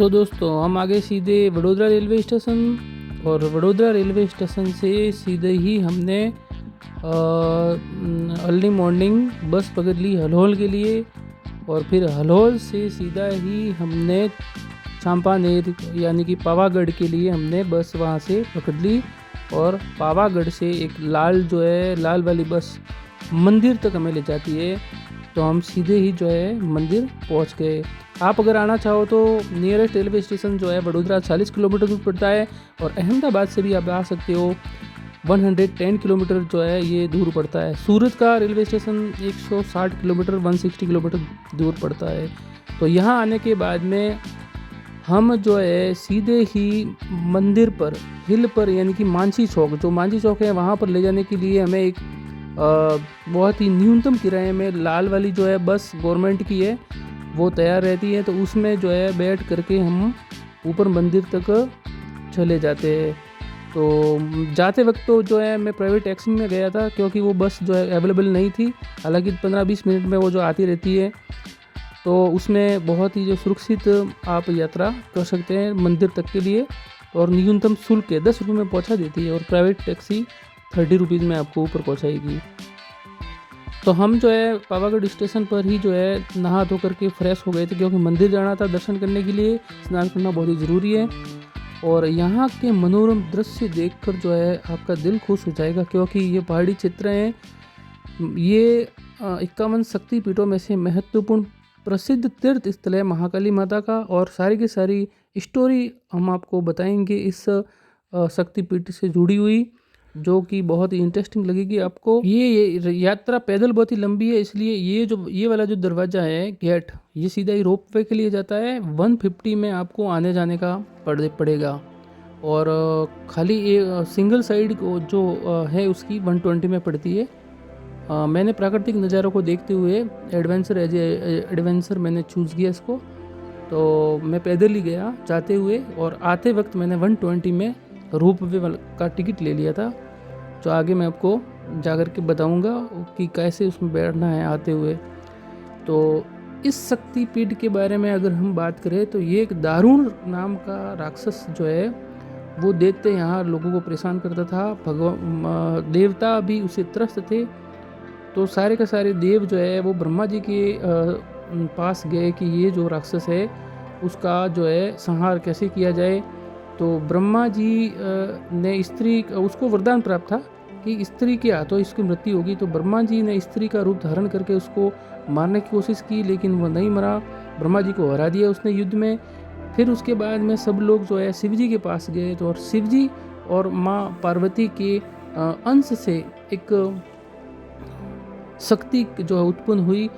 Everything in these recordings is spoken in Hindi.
तो दोस्तों हम आगे सीधे वडोदरा रेलवे स्टेशन, और वडोदरा रेलवे स्टेशन से सीधे ही हमने अर्ली मॉर्निंग बस पकड़ ली हलहोल के लिए। और फिर हलहोल से सीधा ही हमने चांपानेर यानी कि पावागढ़ के लिए हमने बस वहाँ से पकड़ ली। और पावागढ़ से एक लाल वाली बस मंदिर तक हमें ले जाती है। तो हम सीधे ही मंदिर पहुँच गए। आप अगर आना चाहो तो nearest railway station Vadodara 40 kilometre दूर पड़ता है, और अहमदाबाद से भी आप आ सकते हो। 110 किलोमीटर ये दूर पड़ता है। सूरत का रेलवे स्टेशन 160 किलोमीटर 160 किलोमीटर दूर पड़ता है। तो यहाँ आने के बाद में हम सीधे ही मंदिर पर हिल पर यानी कि मानसी चौक है, वहाँ पर ले जाने के लिए हमें एक बहुत ही न्यूनतम किराए में लाल वाली बस गवर्नमेंट की है, वो तैयार रहती है। तो उसमें बैठ करके हम ऊपर मंदिर तक चले जाते हैं। तो जाते वक्त तो मैं प्राइवेट टैक्सी में गया था, क्योंकि वो बस अवेलेबल नहीं थी। हालांकि 15-20 मिनट में वो आती रहती है, तो उसमें बहुत ही सुरक्षित आप यात्रा कर सकते हैं मंदिर तक के लिए। और न्यूनतम शुल्क 10 रुपये में पहुंचा देती है, और प्राइवेट टैक्सी 30 रुपीज़ में आपको ऊपर पहुंचाएगी। तो हम पावागढ़ स्टेशन पर ही नहा धो करके फ्रेश हो गए थे, क्योंकि मंदिर जाना था दर्शन करने के लिए। स्नान करना बहुत ही ज़रूरी है। और यहाँ के मनोरम दृश्य देखकर आपका दिल खुश हो जाएगा, क्योंकि ये पहाड़ी क्षेत्र हैं। ये 51 शक्तिपीठों में से महत्वपूर्ण प्रसिद्ध तीर्थ स्थल है महाकाली माता का। और सारी की सारी स्टोरी हम आपको बताएंगे इस शक्तिपीठ से जुड़ी हुई, जो कि बहुत ही इंटरेस्टिंग लगेगी आपको। ये यात्रा पैदल बहुत ही लंबी है, इसलिए ये वाला जो दरवाज़ा है गेट, ये सीधा ही रोप वे के लिए जाता है। 150 में आपको आने जाने का पड़ेगा। और खाली ये सिंगल साइड है उसकी 120 में पड़ती है। मैंने प्राकृतिक नज़ारों को देखते हुए एडवेंचर मैंने चूज़ किया इसको। तो मैं पैदल ही गया जाते हुए, और आते वक्त मैंने 120 में रोप वे का टिकट ले लिया था, जो आगे मैं आपको जाकर के बताऊंगा कि कैसे उसमें बैठना है आते हुए। तो इस शक्तिपीठ के बारे में अगर हम बात करें तो ये एक दारुण नाम का राक्षस वो देखते यहाँ लोगों को परेशान करता था। देवता भी उसे त्रस्त थे। तो सारे के सारे देव वो ब्रह्मा जी के पास गए कि ये जो राक्षस है उसका संहार कैसे किया जाए। तो ब्रह्मा जी ने उसको वरदान प्राप्त था कि स्त्री के हाथों इसकी मृत्यु होगी। तो ब्रह्मा जी ने स्त्री का रूप धारण करके उसको मारने की कोशिश की, लेकिन वो नहीं मरा। ब्रह्मा जी को हरा दिया उसने युद्ध में। फिर उसके बाद में सब लोग शिव जी के पास गए। तो और शिव जी और माँ पार्वती के अंश से एक शक्ति उत्पन्न हुई,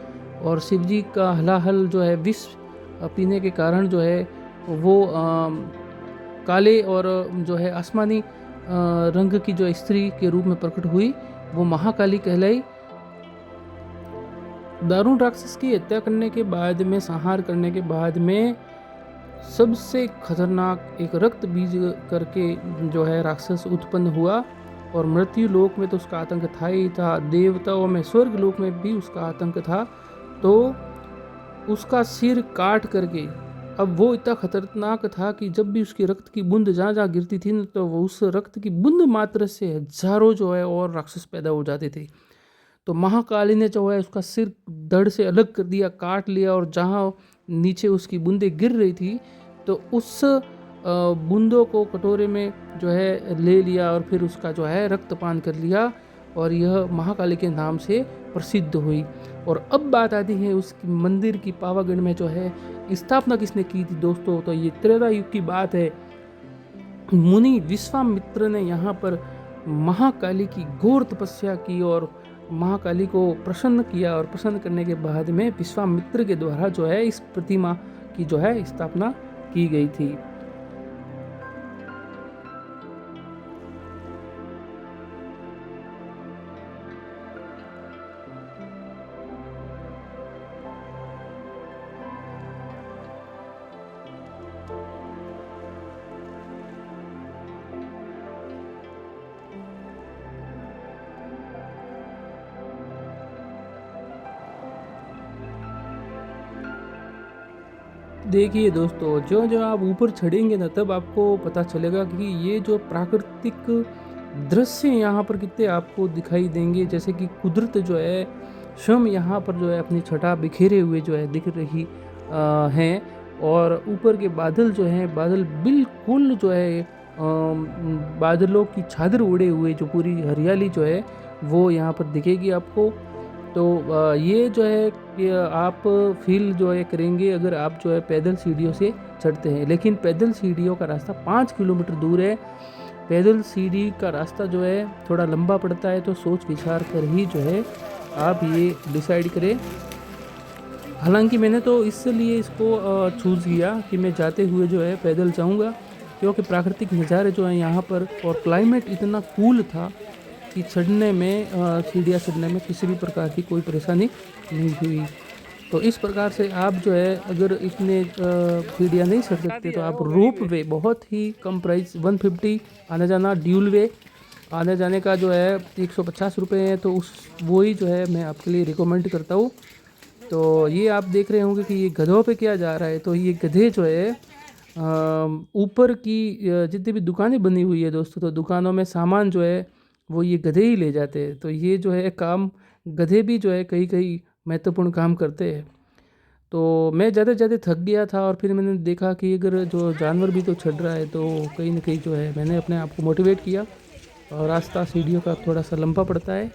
और शिव जी का हलाहल विष पीने के कारण वो काले और आसमानी रंग की स्त्री के रूप में प्रकट हुई, वो महाकाली कहलाई। दारुण राक्षस की हत्या करने के बाद में, संहार करने के बाद में, सबसे खतरनाक एक रक्त बीज करके राक्षस उत्पन्न हुआ। और मृत्यु लोक में तो उसका आतंक था ही था, देवताओं में स्वर्ग लोक में भी उसका आतंक था। तो उसका सिर काट करके, अब वो इतना खतरनाक था कि जब भी उसकी रक्त की बूंद जहाँ जहाँ गिरती थी न, तो वो उस रक्त की बूंद मात्र से हजारों और राक्षस पैदा हो जाते थे। तो महाकाली ने उसका सिर धड़ से अलग कर दिया, काट लिया, और जहाँ नीचे उसकी बूंदें गिर रही थी तो उस बूंदों को कटोरे में ले लिया, और फिर उसका रक्तपान कर लिया, और यह महाकाली के नाम से प्रसिद्ध हुई। और अब बात आती है उस मंदिर की, पावागढ़ में स्थापना किसने की थी दोस्तों। तो ये त्रेता युग की बात है। मुनि विश्वामित्र ने यहाँ पर महाकाली की घोर तपस्या की, और महाकाली को प्रसन्न किया, और प्रसन्न करने के बाद में विश्वामित्र के द्वारा इस प्रतिमा की स्थापना की गई थी। देखिए दोस्तों, जो जो आप ऊपर चढ़ेंगे ना तब आपको पता चलेगा कि ये जो प्राकृतिक दृश्य यहाँ पर कितने आपको दिखाई देंगे। जैसे कि कुदरत जो है स्वयं यहाँ पर जो है अपनी छटा बिखेरे हुए जो है दिख रही हैं। और ऊपर के बादल जो हैं, बादल बिल्कुल जो है बादलों की चादर उड़े हुए, जो पूरी हरियाली जो है वो यहाँ पर दिखेगी आपको। तो ये जो है कि आप फील जो है करेंगे अगर आप जो है पैदल सीढ़ियों से चढ़ते हैं। लेकिन पैदल सीढ़ियों का रास्ता 5 किलोमीटर दूर है। पैदल सीढ़ी का रास्ता जो है थोड़ा लंबा पड़ता है, तो सोच विचार कर ही जो है आप ये डिसाइड करें। हालांकि मैंने तो इसलिए इसको चूज़ किया कि मैं जाते हुए जो है पैदल जाऊंगा, क्योंकि प्राकृतिक नज़ारे जो हैं यहाँ पर और क्लाइमेट इतना कूल था कि चढ़ने में सीढ़ियाँ चढ़ने में किसी भी प्रकार की कोई परेशानी नहीं हुई। तो इस प्रकार से आप जो है अगर इतने सीढ़ियाँ नहीं चढ़ सकते तो आप रोप वे, बहुत ही कम प्राइस 150 आने जाना, ड्यूल वे आने जाने का जो है 150 रुपये है। तो उस वही जो है मैं आपके लिए रिकमेंड करता हूँ। तो ये आप देख रहे होंगे कि ये गधों पे क्या जा रहा है। तो ये गधे जो है ऊपर की जितनी भी दुकानें बनी हुई है दोस्तों, तो दुकानों में सामान जो है वो ये गधे ही ले जाते हैं। तो ये जो है काम गधे भी जो है कई कई महत्वपूर्ण काम करते हैं। तो मैं ज़्यादा ज़्यादा थक गया था और फिर मैंने देखा कि अगर जो जानवर भी तो चढ़ रहा है तो कहीं ना कहीं जो है मैंने अपने आप को मोटिवेट किया। और रास्ता सीढ़ियों का थोड़ा सा लंबा पड़ता है,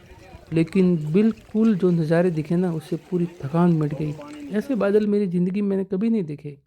लेकिन बिल्कुल जो नज़ारे दिखे ना उससे पूरी थकान मिट गई। ऐसे बादल मेरी ज़िंदगी में मैंने कभी नहीं देखे।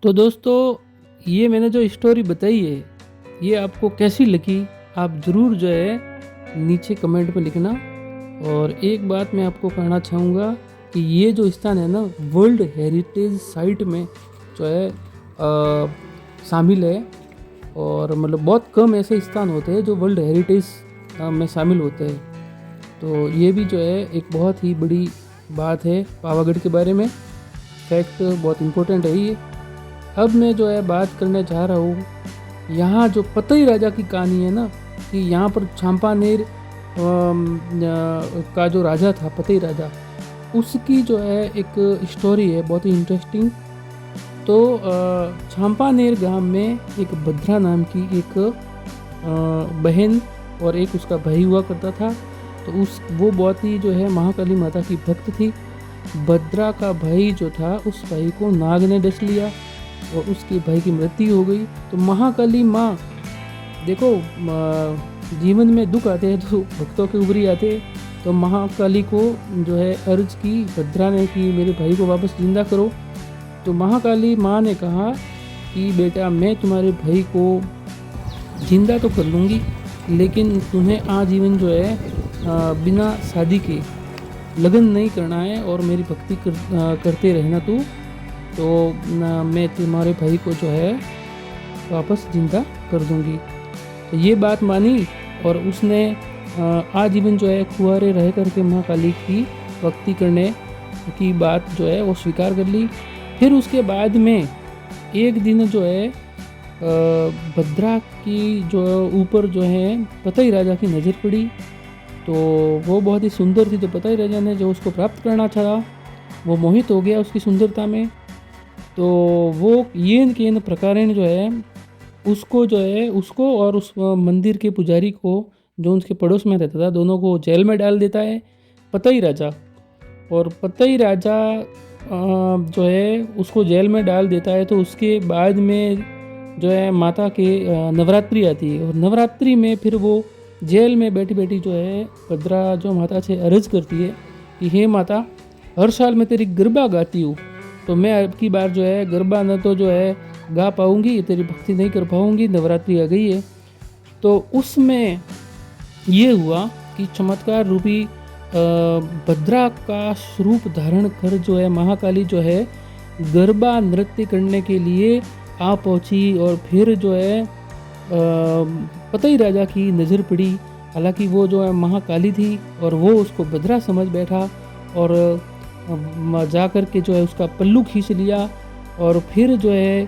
तो दोस्तों, ये मैंने जो स्टोरी बताई है ये आपको कैसी लगी आप ज़रूर जो है नीचे कमेंट में लिखना। और एक बात मैं आपको कहना चाहूँगा कि ये जो स्थान है ना वर्ल्ड हेरिटेज साइट में जो है शामिल है। और मतलब बहुत कम ऐसे स्थान होते हैं जो वर्ल्ड हेरिटेज में शामिल होते हैं। तो ये भी जो है एक बहुत ही बड़ी बात है पावागढ़ के बारे में। फैक्ट बहुत इम्पोर्टेंट है ये। अब मैं जो है बात करने जा रहा हूँ यहाँ जो पतई राजा की कहानी है ना, कि यहाँ पर छांपानेर का जो राजा था पतई राजा, उसकी जो है एक स्टोरी है बहुत ही इंटरेस्टिंग। तो छांपानेर गांव में एक भद्रा नाम की एक बहन और एक उसका भाई हुआ करता था। तो वो बहुत ही जो है महाकाली माता की भक्त थी। भद्रा का भाई जो था उस भाई को नाग ने डस लिया और उसके भाई की मृत्यु हो गई। तो महाकाली माँ, देखो जीवन में दुख आते हैं तो भक्तों के ऊपर ही आते हैं। तो महाकाली को जो है अर्ज की भद्रा ने कि मेरे भाई को वापस जिंदा करो। तो महाकाली माँ ने कहा कि बेटा मैं तुम्हारे भाई को जिंदा तो कर लूँगी, लेकिन तुम्हें आजीवन जो है बिना शादी के लगन नहीं करना है और मेरी भक्ति करते रहना तू। तो मैं तुम्हारे भाई को जो है वापस जिंदा कर दूंगी। तो ये बात मानी और उसने आजीवन जो है कुंवारे रह करके माँ काली की भक्ति करने की बात जो है वो स्वीकार कर ली। फिर उसके बाद में एक दिन जो है भद्रा की जो ऊपर जो है पतई राजा की नज़र पड़ी। तो वो बहुत ही सुंदर थी, तो पतई राजा ने जो उसको प्राप्त करना चाहा, वो मोहित हो गया उसकी सुंदरता में। तो वो येन केन प्रकारेण जो है उसको और उस मंदिर के पुजारी को, जो उसके पड़ोस में रहता था, दोनों को जेल में डाल देता है पतई राजा। और पतई राजा जो है उसको जेल में डाल देता है। तो उसके बाद में जो है माता के नवरात्रि आती है, और नवरात्रि में फिर वो जेल में बैठी बैठी जो है भद्रा जो माता से अर्ज करती है कि हे माता, हर साल मैं तेरी गरबा गाती हूँ, तो मैं अब की बार जो है गरबा न तो जो है गा पाऊँगी, तेरी भक्ति नहीं कर पाऊँगी, नवरात्रि आ गई है। तो उसमें ये हुआ कि चमत्कार रूपी भद्रा का स्वरूप धारण कर जो है महाकाली जो है गरबा नृत्य करने के लिए आ पहुंची। और फिर जो है पतई राजा की नज़र पड़ी। हालांकि वो जो है महाकाली थी और वो उसको भद्रा समझ बैठा, और जा कर के जो है उसका पल्लू खींच लिया। और फिर जो है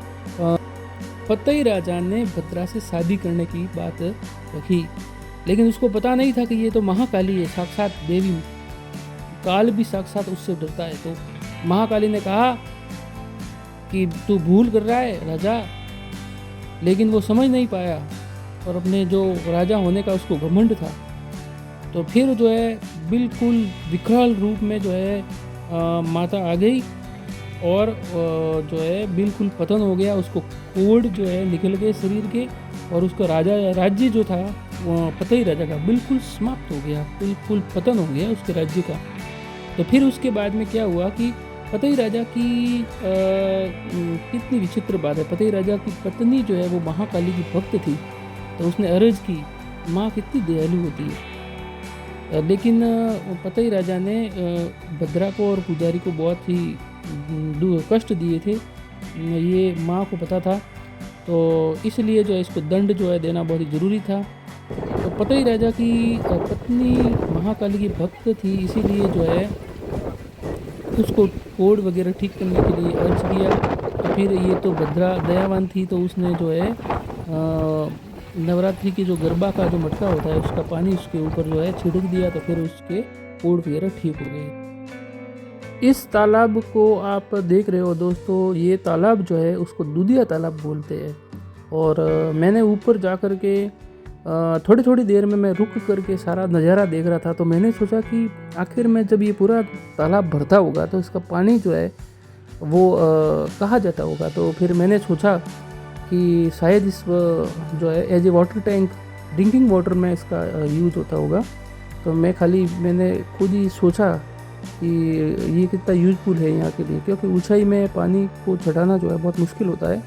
पतई राजा ने भद्रा से शादी करने की बात रखी। लेकिन उसको पता नहीं था कि ये तो महाकाली है, साक्षात देवी, काल भी साक्षात उससे डरता है। तो महाकाली ने कहा कि तू भूल कर रहा है राजा, लेकिन वो समझ नहीं पाया, और अपने जो राजा होने का उसको घमंड था। तो फिर जो है बिल्कुल विकराल रूप में जो है माता आ गई, और जो है बिल्कुल पतन हो गया, उसको कोड जो है निकल गए शरीर के, और उसका राज्य जो था पतई राजा का बिल्कुल समाप्त हो गया, बिल्कुल पतन हो गया उसके राज्य का। तो फिर उसके बाद में क्या हुआ कि पतई राजा की कितनी विचित्र बात है, पतई राजा की पत्नी जो है वो महाकाली की भक्त थी। तो उसने अर्ज की, माँ कितनी दयालु होती है। लेकिन पतई राजा ने भद्रा को और पुजारी को बहुत ही कष्ट दिए थे, ये माँ को पता था। तो इसलिए जो है इसको दंड जो है देना बहुत ही ज़रूरी था। तो पतई राजा की पत्नी महाकाली की भक्त थी, इसीलिए जो है उसको कोड वगैरह ठीक करने के लिए अर्ज किया। तो फिर ये तो भद्रा दयावान थी, तो उसने जो है नवरात्रि की जो गरबा का जो मटका होता है उसका पानी उसके ऊपर जो है छिड़क दिया। तो फिर उसके कोड वगैरह ठीक हो गए। इस तालाब को आप देख रहे हो दोस्तों, ये तालाब जो है उसको दूधिया तालाब बोलते हैं। और मैंने ऊपर जा कर के थोड़ी थोड़ी देर में मैं रुक करके सारा नज़ारा देख रहा था। तो मैंने सोचा कि आखिर में जब ये पूरा तालाब भरता होगा तो इसका पानी जो है वो कहाँ जाता होगा। तो फिर मैंने सोचा कि शायद इस जो है as a water tank, drinking water में इसका यूज़ होता होगा। तो मैंने खुद ही सोचा कि ये कितना यूज़फुल है यहाँ के लिए, क्योंकि ऊंचाई में पानी को चढ़ाना जो है बहुत मुश्किल होता है।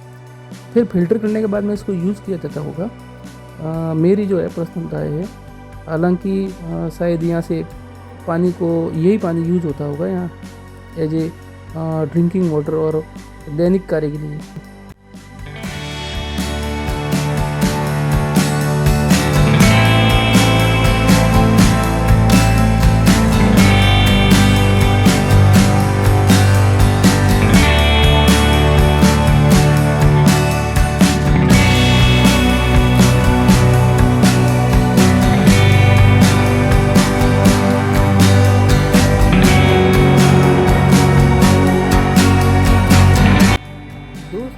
फिर फिल्टर करने के बाद में इसको यूज़ किया जाता होगा, मेरी जो है पर्सनल राय है। हालांकि शायद यहाँ से पानी को यही पानी यूज़ होता होगा यहाँ एज ए ड्रिंकिंग वाटर और दैनिक कार्य के लिए।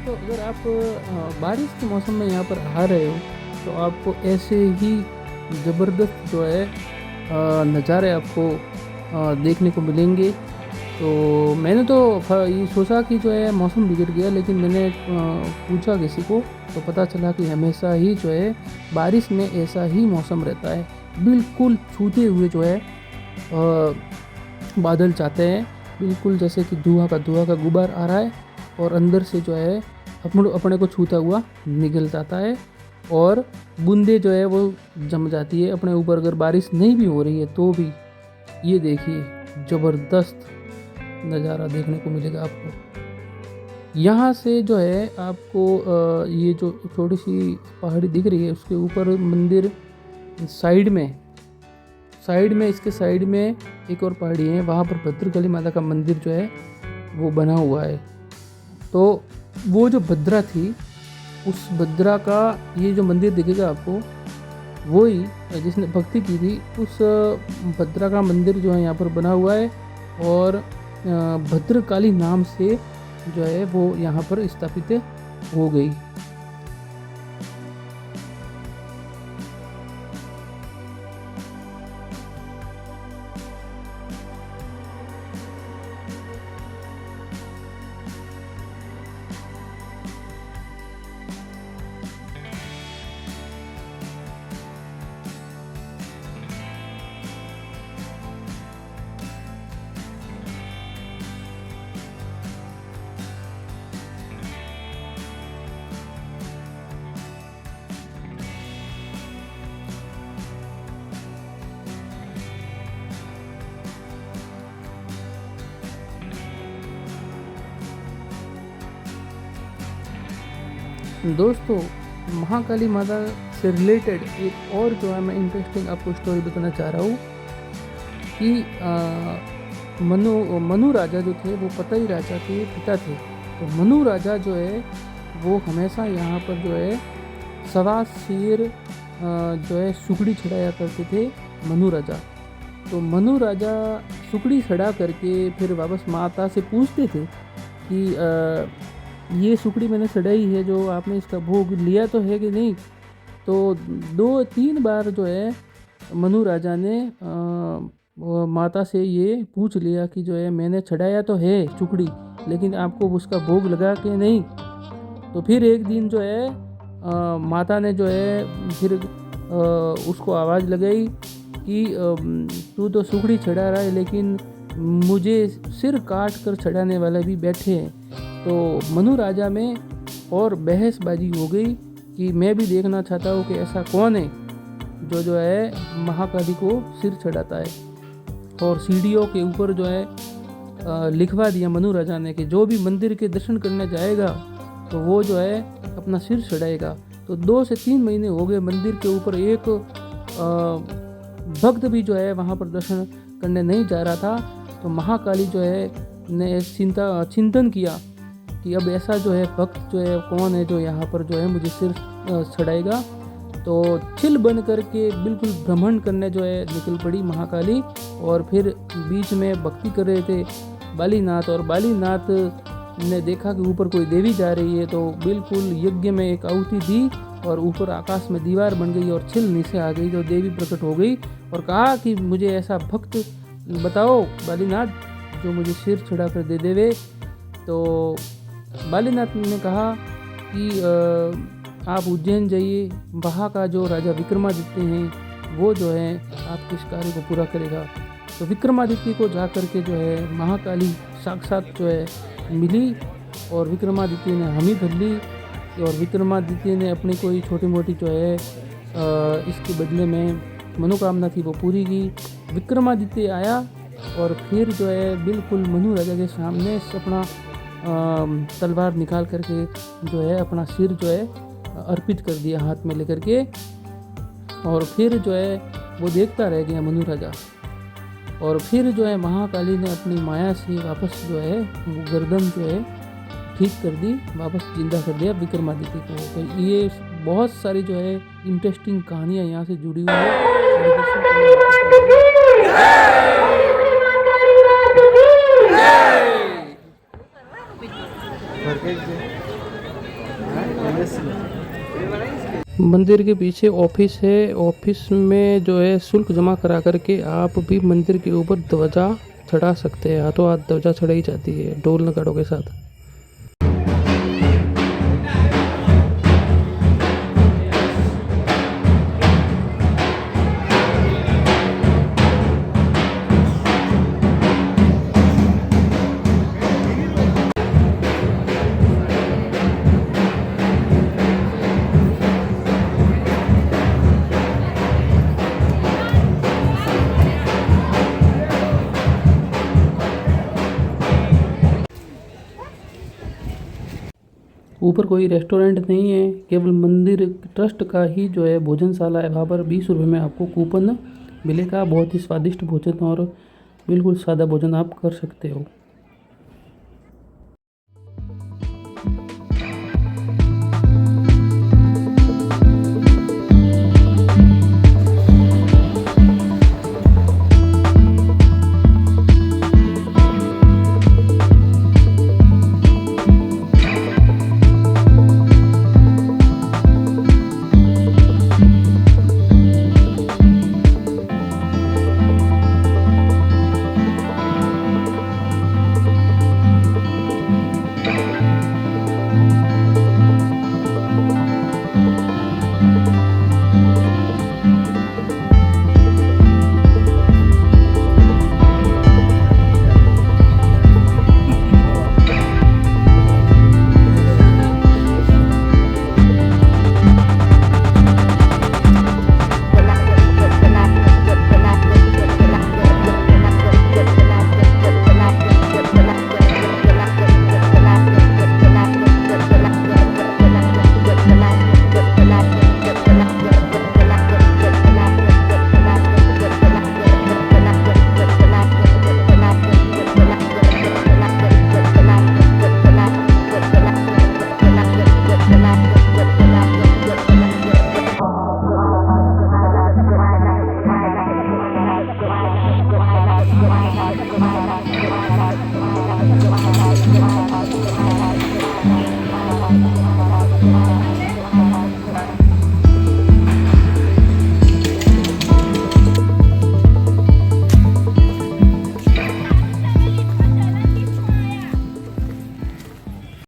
अगर आप बारिश के मौसम में यहाँ पर आ रहे हो तो आपको ऐसे ही ज़बरदस्त जो है नज़ारे आपको देखने को मिलेंगे। तो मैंने तो ये सोचा कि जो है मौसम बिगड़ गया, लेकिन मैंने पूछा किसी को तो पता चला कि हमेशा ही जो है बारिश में ऐसा ही मौसम रहता है, बिल्कुल छूते हुए जो है बादल जाते हैं, बिल्कुल जैसे कि धुआं का गुबार आ रहा है और अंदर से जो है अपने को छूता हुआ निकल जाता है, और बूंदे जो है वो जम जाती है अपने ऊपर। अगर बारिश नहीं भी हो रही है तो भी ये देखिए ज़बरदस्त नज़ारा देखने को मिलेगा आपको। यहाँ से जो है आपको ये जो छोटी सी पहाड़ी दिख रही है उसके ऊपर मंदिर साइड में इसके साइड में एक और पहाड़ी है, वहाँ पर भद्रकाली माता का मंदिर जो है वो बना हुआ है। तो वो जो भद्रा थी उस भद्रा का ये जो मंदिर दिखेगा आपको, वही जिसने भक्ति की थी उस भद्रा का मंदिर जो है यहाँ पर बना हुआ है, और भद्रकाली नाम से जो है वो यहाँ पर स्थापित हो गई। दोस्तों, महाकाली माता से रिलेटेड एक और जो है मैं इंटरेस्टिंग आपको स्टोरी बताना चाह रहा हूँ कि मनु राजा जो थे वो पतई राजा के पिता थे। तो मनु राजा जो है वो हमेशा यहाँ पर जो है सवा शेर जो है सुकड़ी चढ़ाया करते थे मनु राजा। तो मनु राजा सुकड़ी चढ़ा करके फिर वापस माता से पूछते थे कि ये सुकड़ी मैंने चढ़ाई है, जो आपने इसका भोग लिया तो है कि नहीं। तो 2-3 बार जो है मनु राजा ने माता से ये पूछ लिया कि जो है मैंने चढ़ाया तो है सुकड़ी, लेकिन आपको उसका भोग लगा के नहीं। तो फिर एक दिन जो है माता ने जो है फिर उसको आवाज़ लगाई कि तू तो सुकड़ी चढ़ा रहा है, लेकिन मुझे सिर काट कर चढ़ाने वाले भी बैठे हैं। तो मनु राजा में और बहसबाजी हो गई कि मैं भी देखना चाहता हूँ कि ऐसा कौन है जो है महाकाली को सिर चढ़ाता है। और सीढ़ियों के ऊपर जो है लिखवा दिया मनु राजा ने कि जो भी मंदिर के दर्शन करने जाएगा तो वो जो है अपना सिर चढ़ाएगा। तो 2 से 3 महीने हो गए, मंदिर के ऊपर एक भक्त भी जो है वहाँ पर दर्शन करने नहीं जा रहा था। तो महाकाली जो है ने चिंतन किया कि अब ऐसा जो है भक्त जो है कौन है जो यहाँ पर जो है मुझे सिर चढ़ाएगा। तो छिल बन करके बिल्कुल भ्रमण करने जो है निकल पड़ी महाकाली। और फिर बीच में भक्ति कर रहे थे बालीनाथ, और बालीनाथ ने देखा कि ऊपर कोई देवी जा रही है, तो बिल्कुल यज्ञ में एक आहुति दी और ऊपर आकाश में दीवार बन गई और छिल नीचे आ गई। तो देवी प्रकट हो गई और कहा कि मुझे ऐसा भक्त बताओ बालीनाथ जो मुझे सिर चढ़ा कर दे देवे। तो बालीनाथ ने कहा कि आप उज्जैन जाइए, वहाँ का जो राजा विक्रमादित्य हैं वो जो है आपके इस कार्य को पूरा करेगा। तो विक्रमादित्य को जा कर के जो है महाकाली साक्षात जो है मिली, और विक्रमादित्य ने हामी भर ली। और विक्रमादित्य ने अपनी कोई छोटी मोटी जो है इसके बदले में मनोकामना थी वो पूरी की। विक्रमादित्य आया और फिर जो है बिल्कुल मनु राजा के सामने अपना तलवार निकाल करके जो है अपना सिर जो है अर्पित कर दिया हाथ में लेकर के। और फिर जो है वो देखता रह गया मनु राजा। और फिर जो है महाकाली ने अपनी माया से वापस जो है वो गर्दन जो है ठीक कर दी, वापस जिंदा कर दिया विक्रमादित्य को। तो ये बहुत सारी जो है इंटरेस्टिंग कहानियाँ यहाँ से जुड़ी हुई है। मंदिर के पीछे ऑफिस है, ऑफिस में जो है शुल्क जमा करा करके आप भी मंदिर के ऊपर ध्वजा चढ़ा सकते हैं। हाथों हाथ ध्वजा चढ़ाई जाती है ढोल नगाड़ों के साथ। ऊपर कोई रेस्टोरेंट नहीं है, केवल मंदिर ट्रस्ट का ही जो है भोजनशाला है। वहाँ पर 20 रुपये में आपको कूपन मिलेगा। बहुत ही स्वादिष्ट भोजन और बिल्कुल सादा भोजन आप कर सकते हो।